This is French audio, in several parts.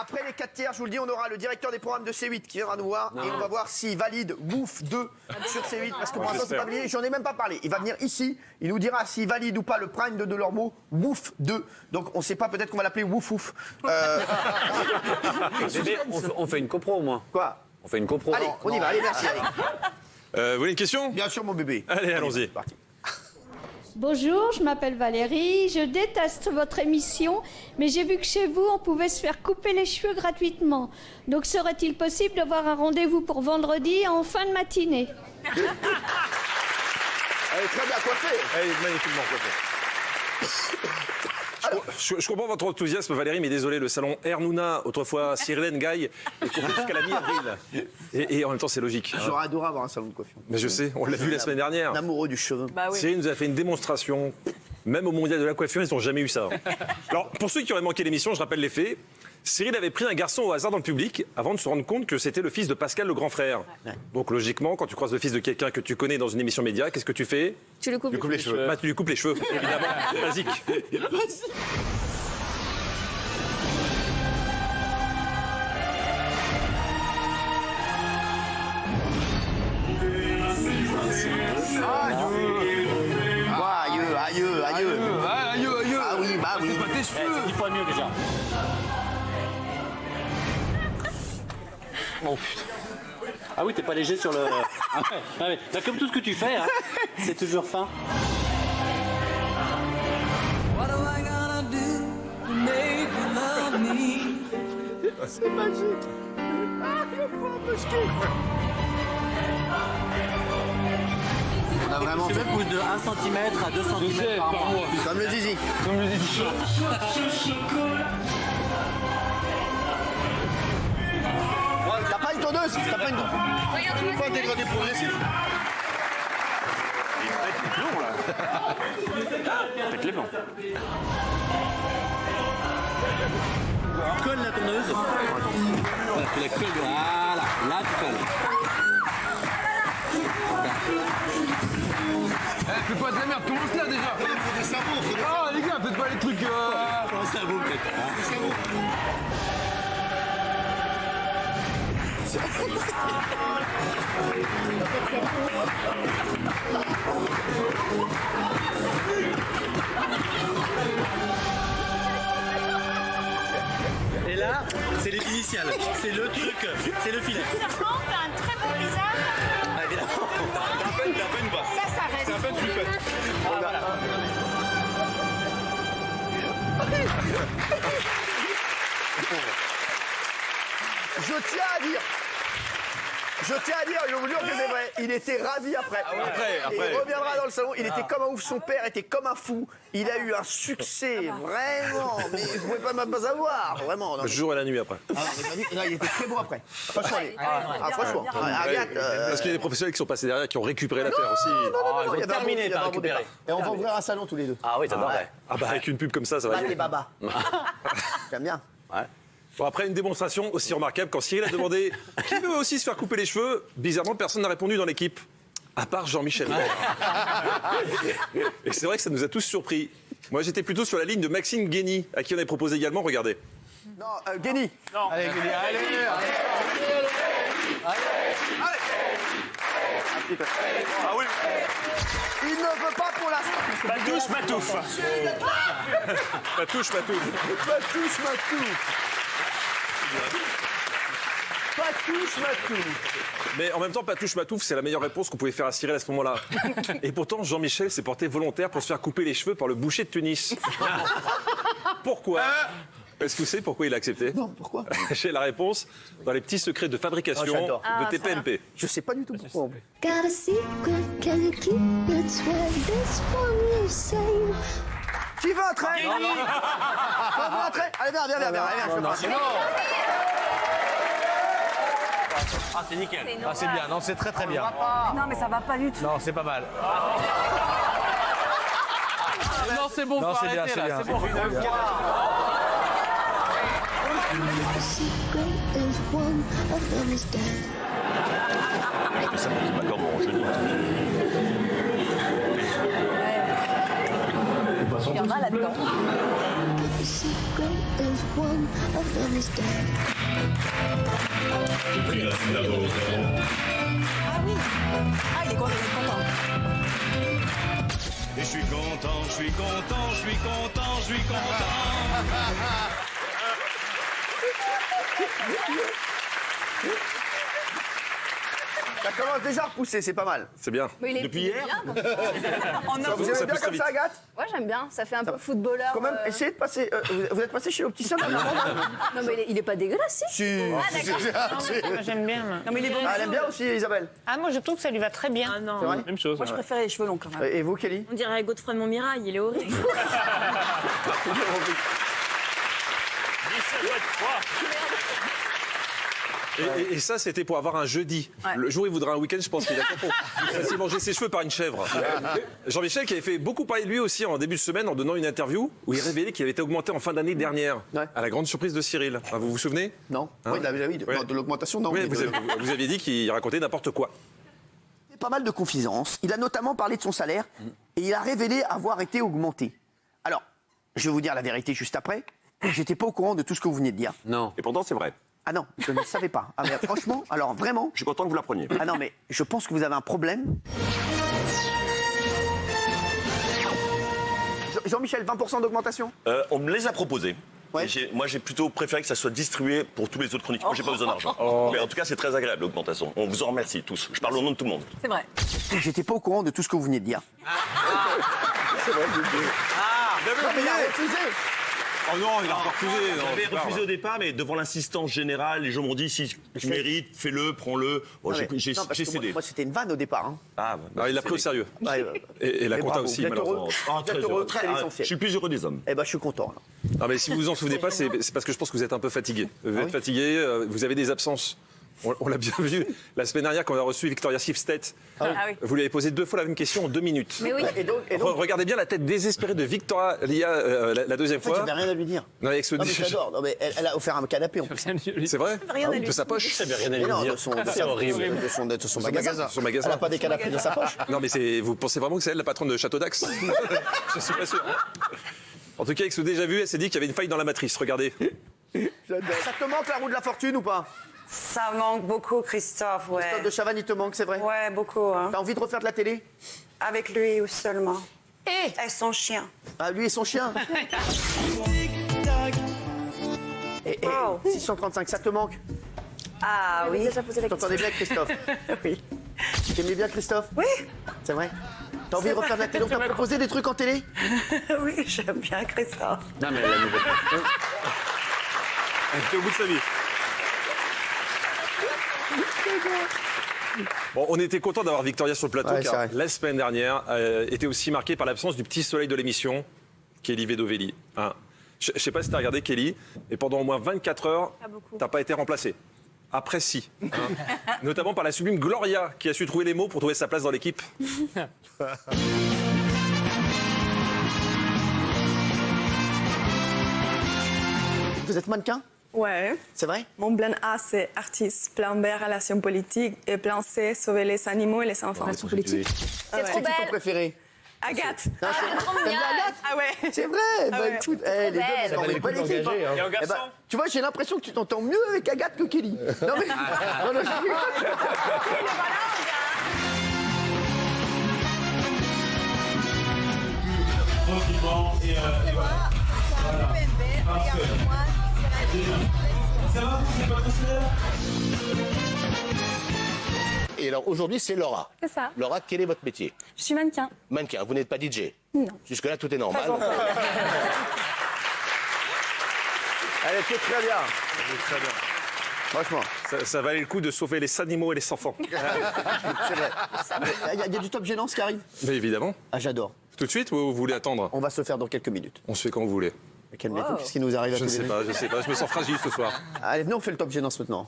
Après les 4 tiers, je vous le dis, on aura le directeur des programmes de C8 qui viendra nous voir et on va voir s'il valide Wouf 2 sur C8 parce que pour l'instant c'est pas validé, j'en ai même pas parlé. Il va venir ici, il nous dira s'il valide ou pas le prime de Delormeau, Wouf 2. Donc on sait pas, peut-être qu'on va l'appeler Wouf Ouf. On fait une copro au moins. Quoi? On fait une copro. Allez, on y va, allez, merci. Allez. Vous voulez une question? Bien sûr, mon bébé. Allez, allons-y. C'est parti. Bonjour, je m'appelle Valérie, je déteste votre émission, mais j'ai vu que chez vous, on pouvait se faire couper les cheveux gratuitement. Donc serait-il possible d'avoir un rendez-vous pour vendredi en fin de matinée? Elle est très bien coiffée. Elle est magnifiquement coiffée. Je comprends votre enthousiasme, Valérie, mais désolé, le salon Ernouna, autrefois Cyril Ngaï, est compris jusqu'à la mi-avril. Et en même temps, c'est logique. J'aurais adoré avoir un salon de coiffure. Mais je sais, on l'a vu la semaine dernière. Un amoureux du cheveu. Cyril nous a fait une démonstration. Même au mondial de la coiffure, ils n'ont jamais eu ça. Alors, pour ceux qui auraient manqué l'émission, je rappelle les faits. Cyril avait pris un garçon au hasard dans le public avant de se rendre compte que c'était le fils de Pascal, le grand frère. Ouais. Donc, logiquement, quand tu croises le fils de quelqu'un que tu connais dans une émission média, qu'est-ce que tu fais? Tu lui coupes les cheveux. Bah, tu lui coupes les cheveux, évidemment. Basique. Aïeux. Ah oui, bah oui. C'est pas tes cheveux. C'est 10 fois mieux déjà. Oh putain. Ah oui, t'es pas léger sur le... Ah ouais. Bah, comme tout ce que tu fais, hein, c'est toujours fin. C'est magique. On a vraiment Tu veux pousse de 1 cm à 2 cm par mois. Comme le zizi. T'as pas une tondeuse? T'as pas une tondeuse? Tu veux pas un dégradé progressif? Pète les plombs. Colle la tondeuse. Voilà, tu la colles. Voilà, là tu colles. Fais pas de la merde, commence là déjà. Il faut des sabots. Ah les gars, faites pas les trucs. Un cerveau peut-être. Des sabots. Et là, c'est les initiales. C'est le truc, c'est le filet. Finalement, t'as un très beau visage. Ah, évidemment. T'as un peu une voix. Ça reste. C'est un peu plus fait. Ah, voilà. Je tiens à dire, je vous jure que c'est vrai, il était ravi après. Après. Il reviendra dans le salon, il était comme un ouf, son père était comme un fou. Il a eu un succès, vraiment, mais vous pouvez pas même pas savoir, vraiment. Non, Le jour et la nuit après. non, il était très beau après. Franchement, franchement. Regarde, Parce qu'il y a des professionnels qui sont passés derrière, qui ont récupéré l'affaire aussi. il y avait un terminé bon- il y avait par un bon récupérer. départ. Et on va ouvrir un salon tous les deux. Ah oui, t'adorerais. Ah bah avec une pub comme ça va Baba y et Baba. J'aime bien. Ouais. Bon, après une démonstration aussi remarquable, quand Cyril a demandé qui veut aussi se faire couper les cheveux, bizarrement personne n'a répondu dans l'équipe, à part Jean-Michel. Et c'est vrai que ça nous a tous surpris. Moi j'étais plutôt sur la ligne de Maxime Guény, à qui on avait proposé également, regardez. Non, Guény. Allez, allez. Ah oui. Il ne veut pas pour l'instant. Patouche, matouf. Patouche, matouf. Patouche, Matouf. Mais en même temps, Patouche, matouf, c'est la meilleure réponse qu'on pouvait faire à Cyril à ce moment-là. Et pourtant, Jean-Michel s'est porté volontaire pour se faire couper les cheveux par le boucher de Tunis. Pourquoi? Est-ce que vous savez pourquoi il a accepté? Non, pourquoi? J'ai la réponse dans les petits secrets de fabrication j'adore. de TPMP. Je sais pas du tout pourquoi. Got a secret, can you keep it? Swear this one you say. Qui veut un trait? Qui veut un trait? Allez, viens, je te passe. Ah, c'est nickel. Ah c'est bien, non c'est très très bien. Non, mais ça va pas du tout. Non c'est pas mal. Non c'est bon, Non, faut c'est bien, arrêter c'est là, bien. c'est bon. The secret is one of them is dead. Ça me pas comme bon, je dis. Il y en a là-dedans. My secret is one of them is dead. Ah oui. Ah, il est content. Et je suis content, je suis content, je suis content, je suis content. Ça commence déjà à repousser, c'est pas mal. C'est bien. Mais il est Depuis hier bien, comme ça. En Vous or. aimez ça bien pousse comme très ça, Agathe? Ouais, j'aime bien. Ça fait un peu footballeur. Quand même, essayez de passer. Vous êtes passé chez l'opticien dernièrement? Non, mais il est pas dégueulasse, si. Ah, Moi, j'aime bien. moi. Non, mais il est bon. elle aime bien aussi, Isabelle. Ah, moi, je trouve que ça lui va très bien. Ah non. C'est vrai? Même chose. Moi, je préfère les cheveux longs, quand même. Et vous, Kelly? On dirait Godefroy de Montmirail, il est horrible. Et ça, c'était pour avoir un jeudi. Ouais. Le jour où il voudra un week-end, je pense qu'il a compris. Il s'est mangé ses cheveux par une chèvre. Jean-Michel qui avait fait beaucoup parler de lui aussi en début de semaine en donnant une interview où il révélait qu'il avait été augmenté en fin d'année dernière. Ouais. À la grande surprise de Cyril. Ah, vous vous souvenez? Non. Hein? Oui, de l'augmentation, non. Oui, mais vous aviez dit qu'il racontait n'importe quoi. pas mal de confidences. Il a notamment parlé de son salaire et il a révélé avoir été augmenté. Alors, je vais vous dire la vérité juste après. J'étais pas au courant de tout ce que vous venez de dire. Non. Et pourtant, c'est vrai. Ah non, je ne savais pas. Ah mais franchement, alors vraiment. Je suis content que vous l'appreniez. Ah non, mais je pense que vous avez un problème. Jean-Michel, 20% d'augmentation? On me les a proposés. Ouais. Et moi, j'ai plutôt préféré que ça soit distribué pour tous les autres chroniques. Moi, j'ai pas besoin d'argent. Mais en tout cas, c'est très agréable, l'augmentation. On vous en remercie tous. Je parle au nom de tout le monde. C'est vrai. J'étais pas au courant de tout ce que vous venez de dire. C'est vrai, non, mais il a refusé. Oh non, il a encore refusé. J'avais refusé au départ, mais devant l'insistance générale, les gens m'ont dit si tu mérites, fais-le, prends-le. Bon, Non, mais- j'ai non, parce que cédé. moi, c'était une vanne au départ. Hein. Ah, Non, il l'a pris au sérieux. Ouais, Et la mais compta bravo, aussi, vous êtes malheureusement. heureux. Ah, Vous êtes heureux, c'est je l'essentiel. suis le plus heureux des hommes. Eh ben, je suis content. Là. Non, mais si vous vous en souvenez pas, c'est parce que je pense que vous êtes un peu fatigué. Vous êtes fatigué, vous avez des absences. On l'a bien vu la semaine dernière quand on a reçu Victoria Sifstedt. Ah oui. Vous lui avez posé 2 fois la même question en 2 minutes. Mais oui. Et donc, Regardez bien la tête désespérée de Victoria la deuxième en fait, fois. j'avais rien à lui dire. Non, avec ce Non, mais j'adore. Non, mais elle a offert un canapé en plus. C'est vrai Rien à lui De sa poche Ça veut rien à Mais lui non, dire. de son magasin. Son magasin. Elle n'a pas des canapés dans sa poche. Non, mais vous pensez vraiment que c'est elle la patronne de Château d'Axe Je suis pas sûr. En tout cas, avec ce déjà vu, elle s'est dit qu'il y avait une faille dans la matrice. Regardez. Ça te manque la roue de la fortune ou pas? Ça manque beaucoup, Christophe, ouais. Christophe de Chavannes, il te manque, c'est vrai? Ouais, beaucoup. Hein. T'as envie de refaire de la télé? Avec lui ou seulement. Et son chien. Ah, lui et son chien. Et Wow. 635, ça te manque? Ah oui. T'entendais bien Christophe? Oui. T'aimais bien Christophe? Oui. C'est vrai? T'as envie de refaire de la télé? On t'a proposé des trucs en télé? Oui, j'aime bien Christophe. Non, mais la nouvelle. Elle était au bout de sa vie. Bon, on était content d'avoir Victoria sur le plateau, Ouais, c'est car vrai. la semaine dernière était aussi marquée par l'absence du petit soleil de l'émission, Kelly Vedovelli. Hein. Je sais pas si t'as regardé Kelly, et pendant au moins 24 heures, t'as pas été remplacée. Après, si. Hein. Notamment par la sublime Gloria, qui a su trouver les mots pour trouver sa place dans l'équipe. Vous êtes mannequin? Ouais. C'est vrai? Mon plan A, c'est artiste. Plan B, relations politiques. Et plan C, sauver les animaux et les enfants. Relations politiques. C'est trop C'est qui ton belle. préféré? Agathe. Non, Trop mignonne. Ah ouais. c'est vrai! Bah ouais. écoute, les deux, belle. on est pas l'équipe. Hein. Eh ben, tu vois, j'ai l'impression que tu t'entends mieux avec Agathe que Kelly. Non mais. Non, non, Et alors aujourd'hui, c'est Laura. C'est ça. Laura, quel est votre métier? Je suis mannequin. Mannequin, vous n'êtes pas DJ? Non. Jusque-là, tout est normal. Elle était très bien. Franchement, Ça valait le coup de sauver les animaux et les enfants. c'est vrai. Il y a du top gênant qui arrive? Mais évidemment. Ah, j'adore. Tout de suite ou vous voulez attendre? On va se le faire dans quelques minutes. On se fait quand vous voulez. Mais calmez-vous, qu'est-ce qui nous arrive à Je ne tous les sais deux? pas, je sais pas. Je me sens fragile ce soir. Allez, venez, on fait le top gênance maintenant.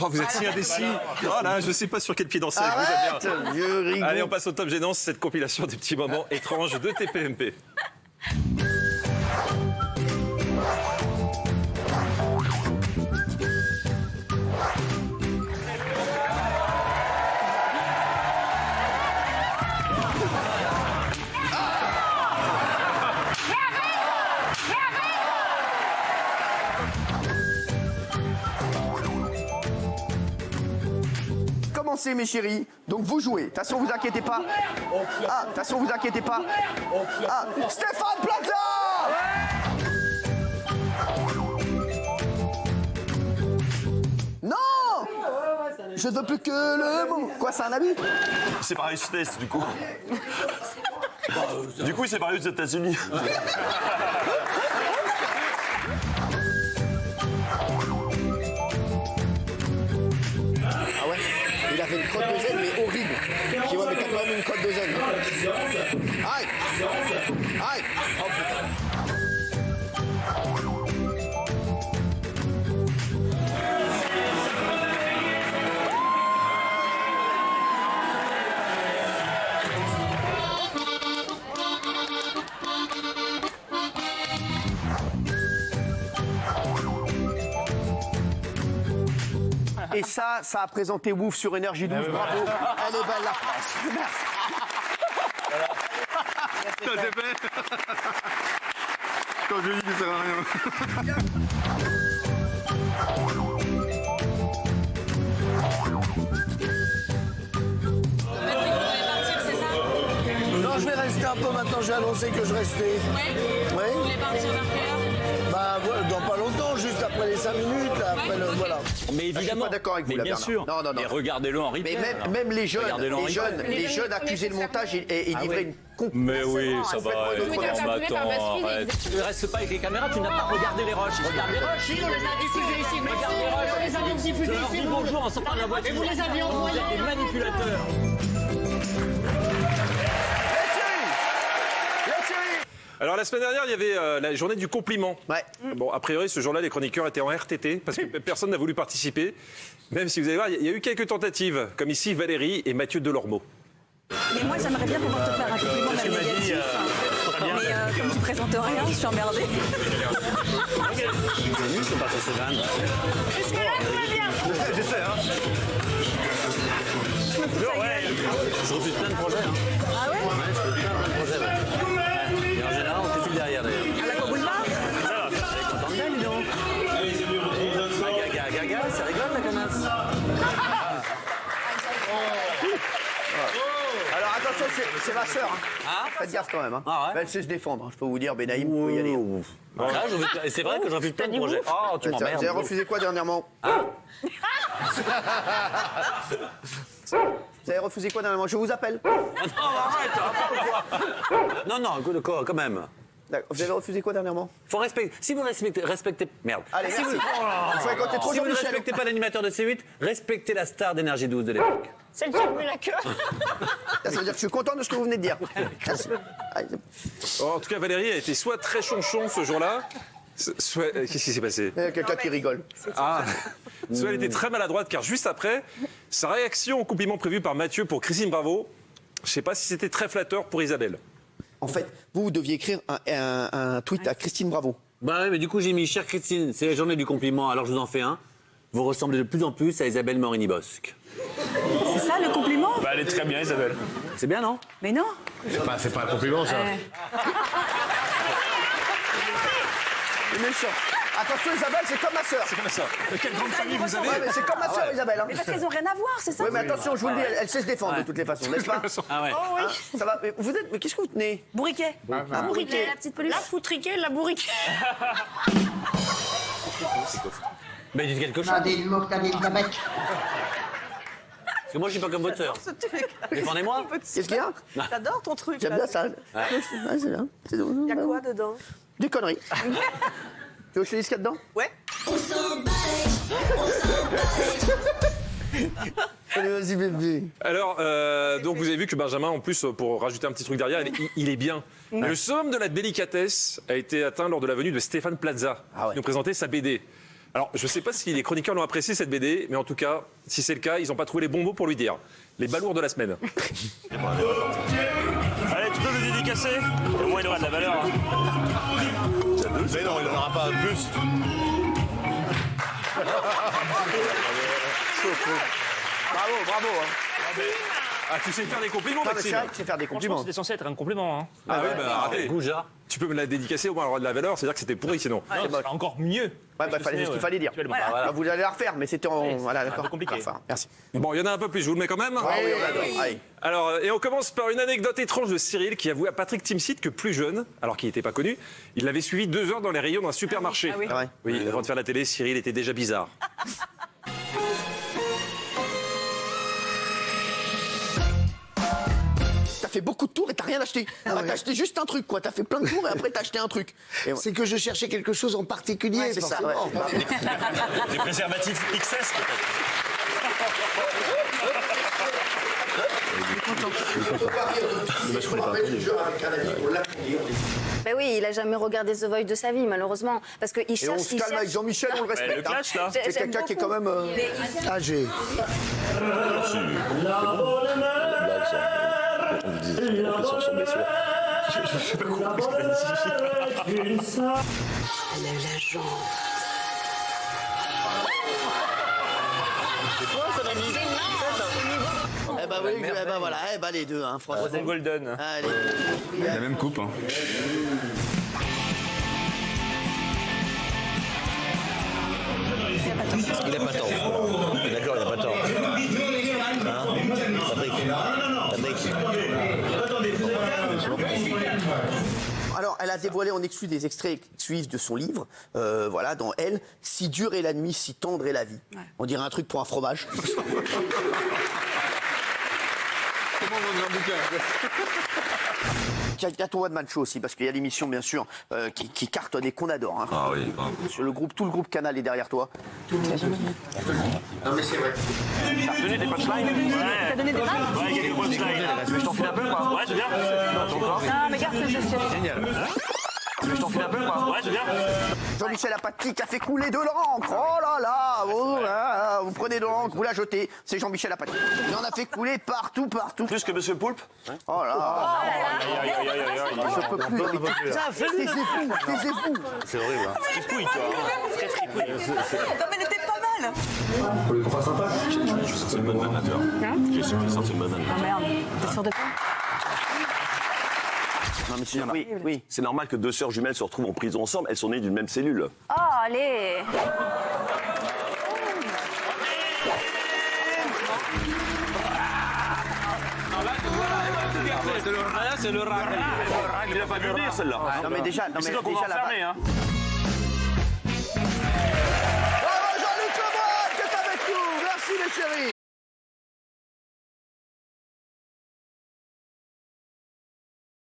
Oh, vous êtes si indécis. Oh là, je sais pas sur quel pied danser. Vous êtes bien. Arrête, vieux rigoureux. Allez, on passe au top gênance, cette compilation des petits moments étranges de TPMP. commencer, mes chéris. Donc vous jouez. De toute façon, vous inquiétez pas. Ah, de toute façon, vous inquiétez pas. Ah, Stéphane Plaza. Non. Je ne veux plus que le mot. Quoi, c'est un abus? C'est pareil, test, du coup. Du coup, il s'est pareil aux États-Unis. Ah ouais? Il avait une crotte de zen, mais horrible. Tu vois, mais t'as quand même une crotte de zen. Aïe! Aïe! Oh putain. Et ça a présenté Wouf sur Énergie 12. Bravo. Elle est belle, la France. Merci. Ça c'est fait. Quand je dis que ça sert à rien. Non, je vais rester un peu maintenant. J'ai annoncé que je restais. Ouais. Vous voulez partir vers quelle heure? Bah, voilà, dans pas longtemps, juste après les 5 minutes, là, après le, voilà. Mais évidemment. Je suis pas d'accord avec vous, mais là, bien Bernard. sûr. Non. Mais regardez-le en replay. Mais même les jeunes, Regardez-le en replay. les jeunes accusaient le montage et livraient une Mais oui, ça va. complètement Mais autre attends, arrête. Tu restes pas avec les caméras, tu n'as pas regardé les rushs. Regarde les rushs. On les a diffusés ici. Regarde les rushs. On les a diffusés Je leur ici. dis bonjour en sortant de la voiture. Et vous les aviez envoyés. Vous êtes des manipulateurs. Alors la semaine dernière, il y avait la journée du compliment. Ouais. Bon, a priori, ce jour-là, les chroniqueurs étaient en RTT parce que personne n'a voulu participer. Même si vous allez voir, il y a eu quelques tentatives, comme ici Valérie et Mathieu Delormeau. Mais moi, j'aimerais bien pouvoir te faire un compliment même négatif. Mais comme tu présentes rien, je suis emmerdée. C'est nul, c'est pas sur ce van. J'essaie, hein. Je refuse plein de projets. Hein. Ah ouais? Ouais, je refuse plein de projets. Ouais. Et en général, on fait tout derrière d'ailleurs. À la Coboulevard? Content de bien, dis donc. Gaga, ça rigole la connasse. Alors attention, c'est ma sœur. Hein. Faites gaffe quand même. Hein. Ah ouais. Elle sait se défendre. Je peux vous dire, Benaïm, vous pouvez y aller. Et c'est vrai que je refuse plein de projets. Oh, tu Vous m'emmerdes. avez refusé quoi dernièrement? Vous avez refusé quoi dernièrement? Je vous appelle. Non, écoute, quand même. D'accord. Vous avez refusé quoi dernièrement? Faut respecter. Si vous respectez. Merde. Allez, si merci. vous, Faut écouter trop si vous ne Jean-Michel. respectez pas l'animateur de C8, respectez la star d'Énergie 12 de l'époque. Celle qui a remué la queue. Ça veut dire que je suis content de ce que vous venez de dire. Merci. Allez, En tout cas, Valérie a été soit très chonchon ce jour-là, soit... Qu'est-ce qui s'est passé? quelqu'un qui rigole. Soit elle était très maladroite, car juste après, sa réaction au compliment prévu par Mathieu pour Christine Bravo, je sais pas si c'était très flatteur pour Isabelle. En fait, vous deviez écrire un tweet à Christine Bravo. Bah ouais, mais du coup, j'ai mis chère Christine, c'est la journée du compliment, alors je vous en fais un. Vous ressemblez de plus en plus à Isabelle Morini-Bosque. C'est ça le compliment? Bah, elle est très bien, Isabelle. C'est bien, non? Mais non. C'est pas un compliment, ça. C'est méchant. Attention, Isabelle, c'est comme ma sœur. C'est comme ça. Quelle grande famille vous avez? Ouais, mais c'est comme ma sœur, Isabelle. Hein. Mais parce qu'elles ont rien à voir, c'est ça? Oui, mais attention, je vous le dis, elle sait se défendre de toutes les façons, n'est-ce pas? Ah ouais. Oh oui. Hein, ça va. Mais vous êtes. Mais qu'est-ce que vous tenez? Bourriquet. Un bourriquet. La petite peluche. La foutriquet, la bourriquet. Mais dites quelque chose. Parce que moi, je suis pas comme votre sœur. Défendez-moi. Qu'est-ce qu'il y a? J'adore ton truc. J'aime bien ça. Ouais, c'est bien. Il y a quoi dedans? Des conneries. Tu veux que je te dise ce qu'il y a dedans? Ouais. Allez, vas-y, bébé. Alors, donc vous avez vu que Benjamin, en plus, pour rajouter un petit truc derrière, il est bien. Le summum de la délicatesse a été atteint lors de la venue de Stéphane Plaza, qui nous présentait sa BD. Alors, je ne sais pas si les chroniqueurs l'ont apprécié, cette BD, mais en tout cas, si c'est le cas, ils n'ont pas trouvé les bons mots pour lui dire. Les balourds de la semaine. Allez, tu peux me dédicacer? Au moins, il aura de la valeur. Hein. Mais non, il n'en aura pas plus. Bravo. Hein. Ah, tu sais faire des compliments, Non, mais c'est Maxime. vrai que c'est faire des Franchement, compliments. c'était censé être un compliment. Hein. Ah oui, bah arrêtez. Gouja. Tu peux me la dédicacer au moins à l'endroit de la valeur, c'est-à-dire que c'était pourri sinon. Non, c'est encore mieux. Ouais, bah, fallait ce qu'il fallait dire. Voilà. Bah, vous allez la refaire, mais c'était en. Voilà, un d'accord. peu compliqué. Enfin, merci. Bon, il y en a un peu plus, je vous le mets quand même. Ah oui, on adore. Allez. Alors, et on commence par une anecdote étrange de Cyril qui avoue à Patrick Timsit que plus jeune, alors qu'il n'était pas connu, il l'avait suivi 2 heures dans les rayons d'un supermarché. Ah oui. Ah ouais. Oui, avant de faire la télé, Cyril était déjà bizarre. T'as fait beaucoup de tours et t'as rien acheté. T'as acheté juste un truc, quoi. T'as fait plein de tours et après t'as acheté un truc. C'est que je cherchais quelque chose en particulier, Ouais, c'est ça, forcément. ouais. Des préservatifs XS peut-être. Ben oui, il a jamais regardé The Voice de sa vie, malheureusement. Parce qu'il Et cherche. on se calme avec Jean-Michel, on le respecte. le clash, là. C'est quelqu'un qui est quand même. Âgé. Elle a la jambe. Eh ben oui, eh ben voilà, eh ben les deux, hein, franchement. Rosen Golden. Allez. La même coupe. Hein. Il n'a pas tort. D'accord, il n'a pas tort. Hein Patrick. Alors, elle a dévoilé en exclu des extraits exclusifs de son livre, voilà, dans Elle, si dure est la nuit, si tendre est la vie. On dirait un truc pour un fromage. Comment vendre un bouquin? Il y a ton one man show aussi, parce qu'il y a l'émission, bien sûr, qui cartonne et qu'on adore. Hein. Ah oui. Sur le groupe, tout le groupe Canal est derrière toi. Non, mais c'est vrai. T'as donné des punchlines? Ouais. T'as donné des vannes? Ouais, quelques punchlines. Tu veux que je t'en file un peu quoi? Ouais, c'est bien. Non, mais garde ce geste. Génial. Tu veux que je t'en file un peu quoi? Ouais, c'est bien. Jean-Michel Apathy qui a fait couler de l'encre. Oh là là, vous prenez de l'encre, vous la jetez. C'est Jean-Michel Apathy. Il en a fait couler partout, partout. Plus que Monsieur Poulpe? Oh là. Je peux plus. Taisez-vous. C'est horrible. Hein. Fripouille, toi. Très fripouille. Non, mais elle était pas mal. Je sens que c'est le bon animateur. Je sens que c'est le bon Ah animateur. merde, t'es sûr de quoi? Non, mais c'est oui, oui. C'est normal que 2 sœurs jumelles se retrouvent en prison ensemble. Elles sont nées d'une même cellule. Oh, allez. C'est le rat. Il a pas dû le dire celle-là. Non, mais déjà, C'est toi qu'on va enfermer, hein. Bravo Jean-Luc Lemoyne qui est avec nous. Merci les chéris.